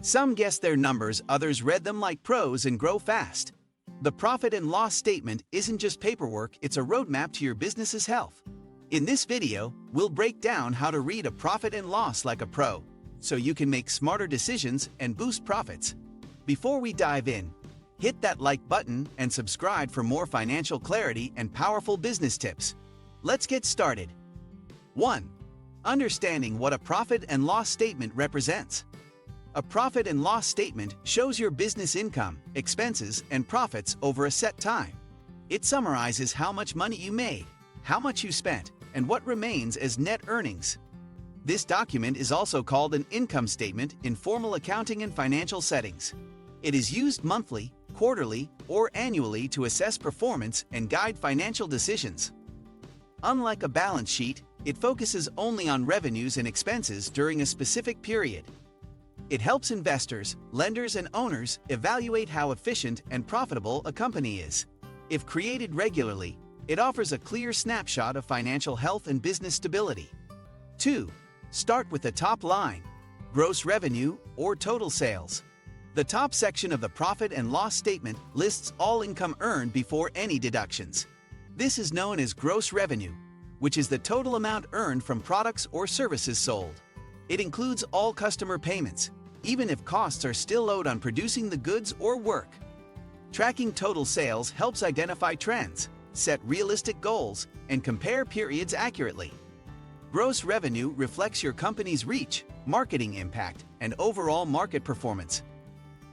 Some guessed their numbers, others read them like pros and grow fast. The profit and loss statement isn't just paperwork, it's a roadmap to your business's health. In this video, we'll break down how to read a profit and loss like a pro, so you can make smarter decisions and boost profits. Before we dive in, hit that like button and subscribe for more financial clarity and powerful business tips. Let's get started. 1. Understanding what a profit and loss statement represents. A profit and loss statement shows your business income, expenses, and profits over a set time. It summarizes how much money you made, how much you spent, and what remains as net earnings. This document is also called an income statement in formal accounting and financial settings. It is used monthly, quarterly, or annually to assess performance and guide financial decisions. Unlike a balance sheet, it focuses only on revenues and expenses during a specific period. It helps investors, lenders, and owners evaluate how efficient and profitable a company is. If created regularly, it offers a clear snapshot of financial health and business stability. 2. Start with the top line, gross revenue or total sales. The top section of the profit and loss statement lists all income earned before any deductions. This is known as gross revenue, which is the total amount earned from products or services sold. It includes all customer payments, even if costs are still owed on producing the goods or work. Tracking total sales helps identify trends, set realistic goals, and compare periods accurately. Gross revenue reflects your company's reach, marketing impact, and overall market performance.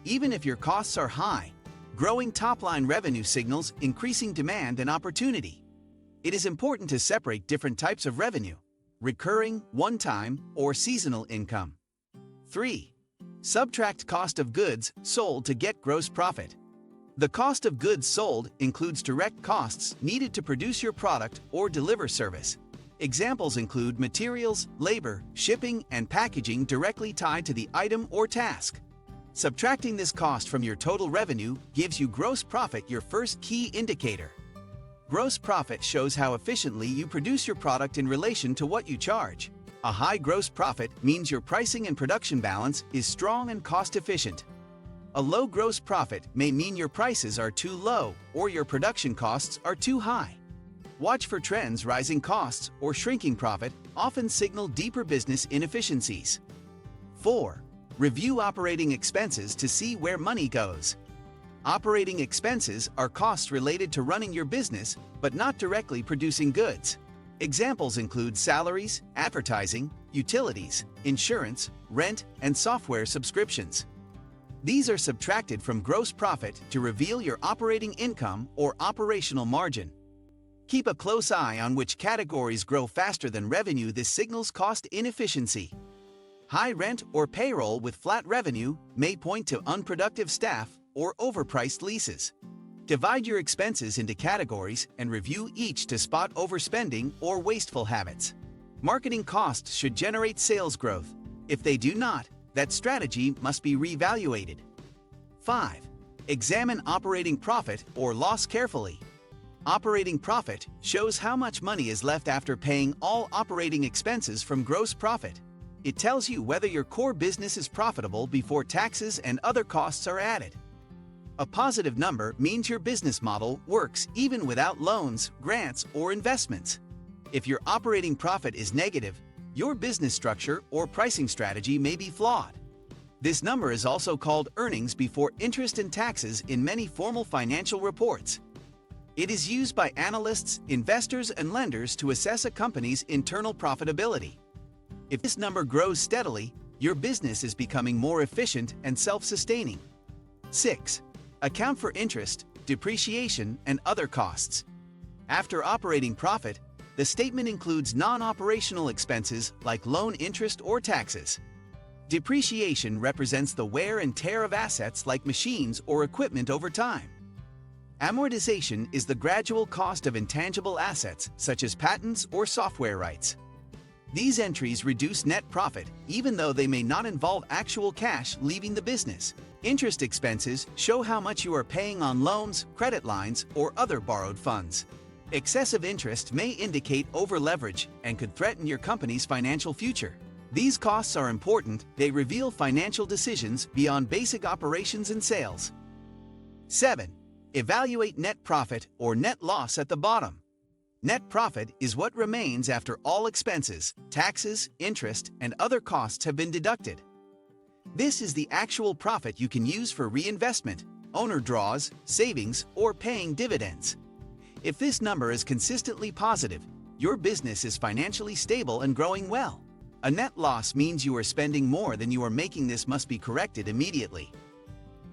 Even if your costs are high, growing top-line revenue signals increasing demand and opportunity. It is important to separate different types of revenue: recurring, one-time, or seasonal income. 3. Subtract cost of goods sold to get gross profit. The cost of goods sold includes direct costs needed to produce your product or deliver service. Examples include materials, labor, shipping, and packaging directly tied to the item or task. Subtracting this cost from your total revenue gives you gross profit, your first key indicator. Gross profit shows how efficiently you produce your product in relation to what you charge. A high gross profit means your pricing and production balance is strong and cost-efficient. A low gross profit may mean your prices are too low or your production costs are too high. Watch for trends. Rising costs or shrinking profit often signal deeper business inefficiencies. 4. Review operating expenses to see where money goes. Operating expenses are costs related to running your business, but not directly producing goods. Examples include salaries, advertising, utilities, insurance, rent, and software subscriptions. These are subtracted from gross profit to reveal your operating income or operational margin. Keep a close eye on which categories grow faster than revenue. This signals cost inefficiency. High rent or payroll with flat revenue may point to unproductive staff or overpriced leases. Divide your expenses into categories and review each to spot overspending or wasteful habits. Marketing costs should generate sales growth. If they do not, that strategy must be reevaluated. 5. Examine operating profit or loss carefully. Operating profit shows how much money is left after paying all operating expenses from gross profit. It tells you whether your core business is profitable before taxes and other costs are added. A positive number means your business model works even without loans, grants, or investments. If your operating profit is negative, your business structure or pricing strategy may be flawed. This number is also called earnings before interest and taxes in many formal financial reports. It is used by analysts, investors, and lenders to assess a company's internal profitability. If this number grows steadily, your business is becoming more efficient and self-sustaining. 6. Account for interest, depreciation, and other costs. After operating profit, the statement includes non-operational expenses like loan interest or taxes. Depreciation represents the wear and tear of assets like machines or equipment over time. Amortization is the gradual cost of intangible assets such as patents or software rights. These entries reduce net profit even though they may not involve actual cash leaving the business. Interest expenses show how much you are paying on loans, credit lines, or other borrowed funds. Excessive interest may indicate over-leverage and could threaten your company's financial future. These costs are important. They reveal financial decisions beyond basic operations and sales. 7. Evaluate net profit or net loss at the bottom. Net profit is what remains after all expenses, taxes, interest, and other costs have been deducted. This is the actual profit you can use for reinvestment, owner draws, savings, or paying dividends. If this number is consistently positive, your business is financially stable and growing well. A net loss means you are spending more than you are making. This must be corrected immediately.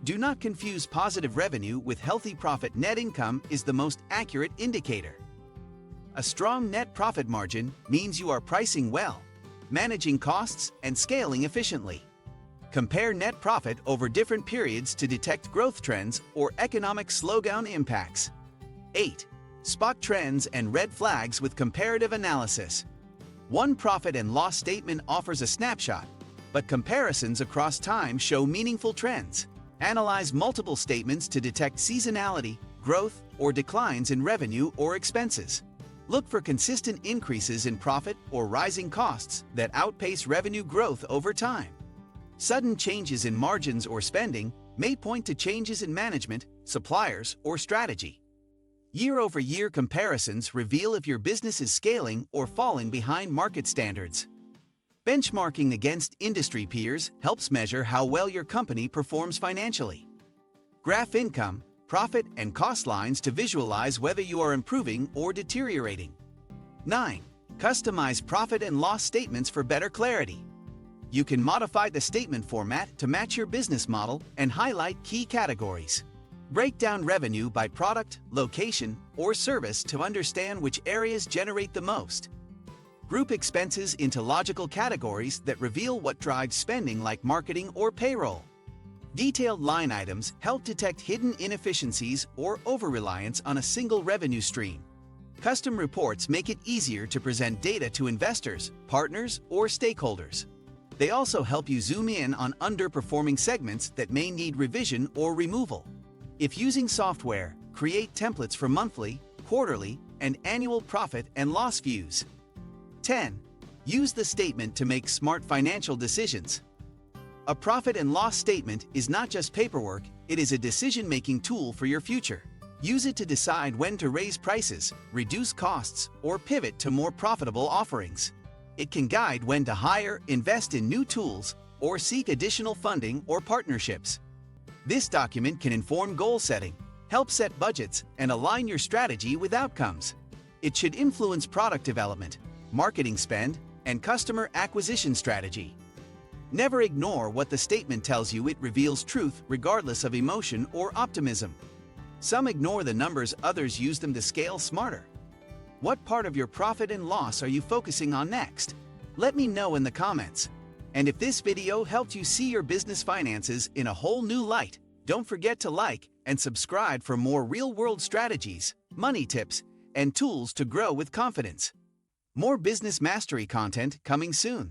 Do not confuse positive revenue with healthy profit. Net income is the most accurate indicator. A strong net profit margin means you are pricing well, managing costs, and scaling efficiently. Compare net profit over different periods to detect growth trends or economic slowdown impacts. 8. Spot trends and red flags with comparative analysis. One profit and loss statement offers a snapshot, but comparisons across time show meaningful trends. Analyze multiple statements to detect seasonality, growth, or declines in revenue or expenses. Look for consistent increases in profit or rising costs that outpace revenue growth over time. Sudden changes in margins or spending may point to changes in management, suppliers, or strategy. Year-over-year comparisons reveal if your business is scaling or falling behind market standards. Benchmarking against industry peers helps measure how well your company performs financially. Graph income, profit, and cost lines to visualize whether you are improving or deteriorating. 9. Customize profit and loss statements for better clarity. You can modify the statement format to match your business model and highlight key categories. Break down revenue by product, location, or service to understand which areas generate the most. Group expenses into logical categories that reveal what drives spending, like marketing or payroll. Detailed line items help detect hidden inefficiencies or over-reliance on a single revenue stream. Custom reports make it easier to present data to investors, partners, or stakeholders. They also help you zoom in on underperforming segments that may need revision or removal. If using software, create templates for monthly, quarterly, and annual profit and loss views. 10. Use the statement to make smart financial decisions. A profit and loss statement is not just paperwork, it is a decision-making tool for your future. Use it to decide when to raise prices, reduce costs, or pivot to more profitable offerings. It can guide when to hire, invest in new tools, or seek additional funding or partnerships. This document can inform goal setting, help set budgets, and align your strategy with outcomes. It should influence product development, marketing spend, and customer acquisition strategy. Never ignore what the statement tells you. It reveals truth regardless of emotion or optimism. Some ignore the numbers, others use them to scale smarter. What part of your profit and loss are you focusing on next? Let me know in the comments. And if this video helped you see your business finances in a whole new light, don't forget to like and subscribe for more real-world strategies, money tips, and tools to grow with confidence. More business mastery content coming soon.